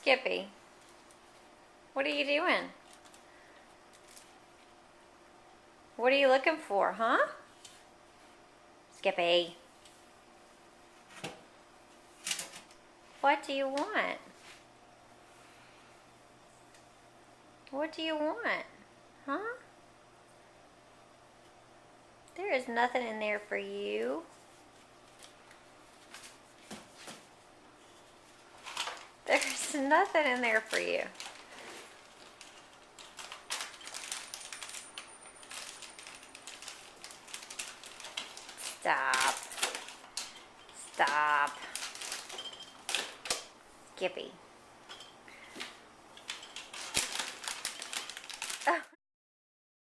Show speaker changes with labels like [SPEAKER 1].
[SPEAKER 1] Skippy, what are you doing? What are you looking for, huh? Skippy. What do you want? What do you want? Huh? There is nothing in there for you. There's nothing in there for you. Stop. Stop. Skippy.